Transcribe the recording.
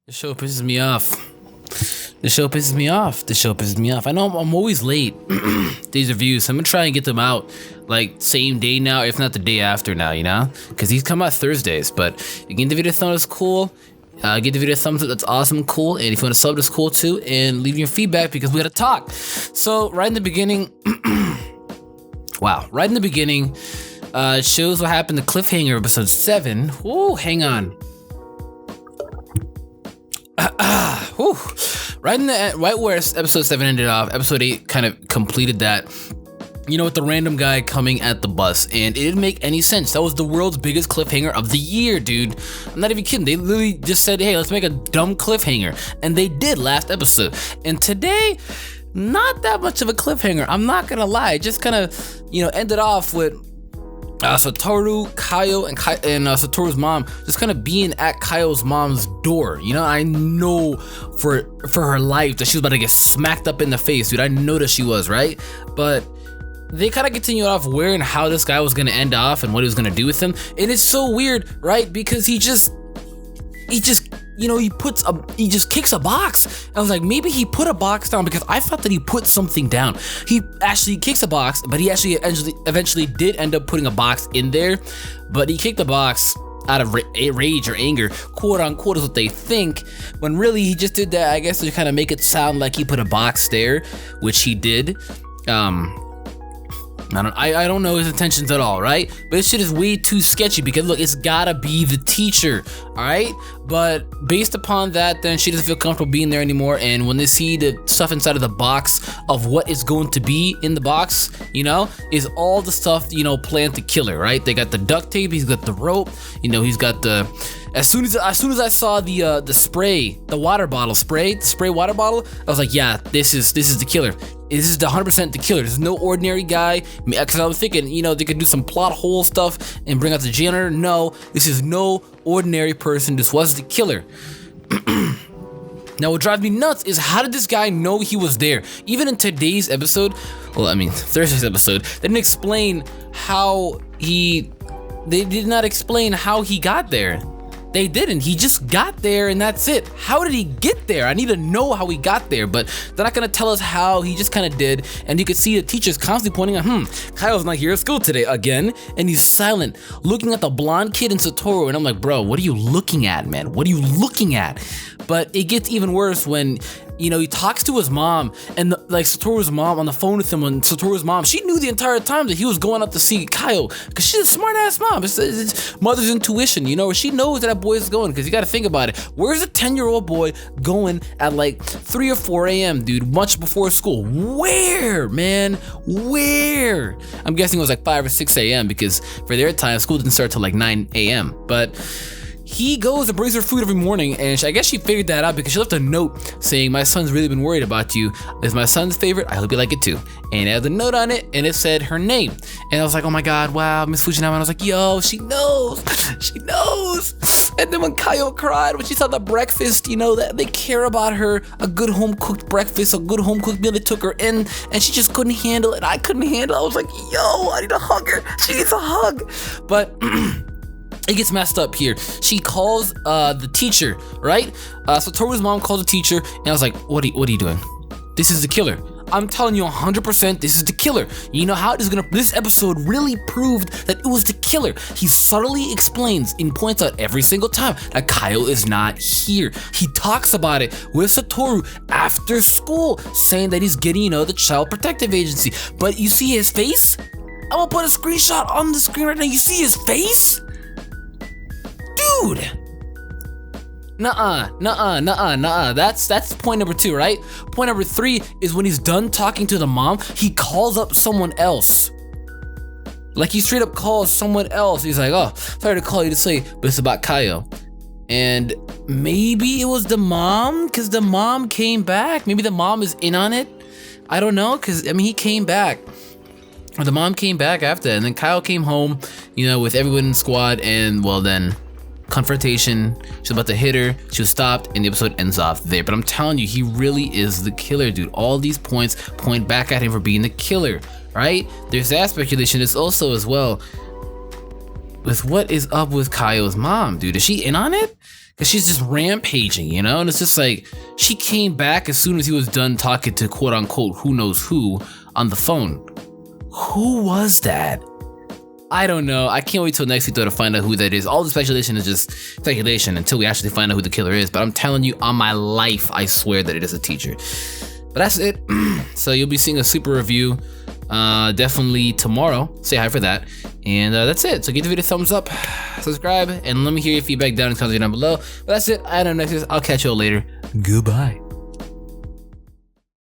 The show pisses me off. The show pisses me off. The show pisses me off. I know I'm always late. These reviews. I'm gonna try and get them out like same day now, if not the day after now, you know? Because these come out Thursdays. But you give the video a thumbs up, that's cool. Give the video a thumbs up, that's awesome, cool. And if you want to sub, that's cool too. And leave your feedback because we gotta talk. So right in the beginning, wow, right in the beginning, it shows what happened to Cliffhanger episode 7. Ooh, hang on. Right where episode 7 ended off, episode 8 kind of completed that. You know, with the random guy coming at the bus, and it didn't make any sense. That was the world's biggest cliffhanger of the year, dude. I'm not even kidding. They literally just said, hey, let's make a dumb cliffhanger. And they did last episode. And today, not that much of a cliffhanger. I'm not gonna lie. It just kind of, ended off with Satoru, Kaio, and Satoru's mom just kind of being at Kaio's mom's door. I know for her life that she was about to get smacked up in the face, dude. I know that she was, right? But they kind of continued off where and how this guy was going to end off and what he was going to do with him. And it's so weird, right? Because he just kicks a box. I was like, maybe he put a box down, because I thought that he put something down. He actually kicks a box, but he actually eventually did end up putting a box in there. But he kicked the box out of rage or anger, quote unquote, is what they think, when really he just did that, I guess, to kind of make it sound like he put a box there, which he did. I don't know his intentions at all, right? But this shit is way too sketchy, because look, it's gotta be the teacher, all right? But based upon that, then she doesn't feel comfortable being there anymore. And when they see the stuff inside of the box of what is going to be in the box, is all the stuff, planned to kill her, right? They got the duct tape, he's got the rope, he's got the... As soon as I saw the spray, the water bottle spray, the spray water bottle, I was like, yeah, this is the killer. This is 100% the killer. This is no ordinary guy. Because I was thinking, they could do some plot hole stuff and bring out the janitor. No, this is no ordinary person. This was the killer. Now, what drives me nuts is, how did this guy know he was there? Even in today's episode, Thursday's episode, they didn't explain how they did not explain how he got there. They didn't. He just got there and that's it. How did he get there? I need to know how he got there, but they're not gonna tell us how. He just kind of did. And you could see the teachers constantly pointing out, Kyle's not here at school today again. And he's silent, looking at the blonde kid in Satoru. And I'm like, bro, what are you looking at, man? What are you looking at? But it gets even worse when, he talks to his mom, and Satoru's mom on the phone with him, and Satoru's mom, she knew the entire time that he was going up to see Kaio, because she's a smart ass mom. It's mother's intuition, she knows that boy is going, because you got to think about it. Where's a 10-year-old boy going at 3 or 4 a.m., dude, much before school? Where, man? Where? I'm guessing it was 5 or 6 a.m., because for their time, school didn't start till 9 a.m., but he goes and brings her food every morning, and I guess she figured that out because she left a note saying, my son's really been worried about you. It's my son's favorite. I hope you like it too. And it had the note on it, and it said her name. And I was like, oh my God, wow, Miss Fujinama. And I was like, yo, she knows. She knows. And then when Kaio cried, when she saw the breakfast, that they care about her, a good home-cooked breakfast, a good home-cooked meal, they took her in, and she just couldn't handle it. I couldn't handle it. I was like, yo, I need to hug her. She needs a hug. But... it gets messed up here. She calls the teacher, right? Satoru's mom calls the teacher, and I was like, what are you doing? This is the killer. I'm telling you 100% this is the killer. You know how this episode really proved that it was the killer. He subtly explains and points out every single time that Kaio is not here. He talks about it with Satoru after school, saying that he's getting, the Child Protective Agency. But you see his face? I'm gonna put a screenshot on the screen right now. You see his face? Dude, nuh-uh. That's point number 2, right? Point number 3 is when he's done talking to the mom, he calls up someone else. He straight up calls someone else. He's like, oh, sorry to call you to say, but it's about Kaio. And maybe it was the mom, because the mom came back. Maybe the mom is in on it. I don't know, because, he came back. Or the mom came back after that, and then Kaio came home, with everyone in the squad, and, well, then... confrontation, she's about to hit her, she was stopped, and the episode ends off there. But I'm telling you, he really is the killer, dude. All these points point back at him for being the killer, right? There's that speculation. There's also as well with what is up with Kaio's mom, dude. Is she in on it? because she's just rampaging, you know? And it's just like, she came back as soon as he was done talking to quote unquote who knows who on the phone. Who was that? I don't know. I can't wait till next week though to find out who that is. All the speculation is just speculation until we actually find out who the killer is. But I'm telling you, on my life, I swear that it is a teacher. But that's it. So you'll be seeing a super review definitely tomorrow. Say hi for that. And that's it. So give the video a thumbs up, subscribe, and let me hear your feedback down in the comments down below. But that's it. I don't know. I'll catch you all later. Goodbye.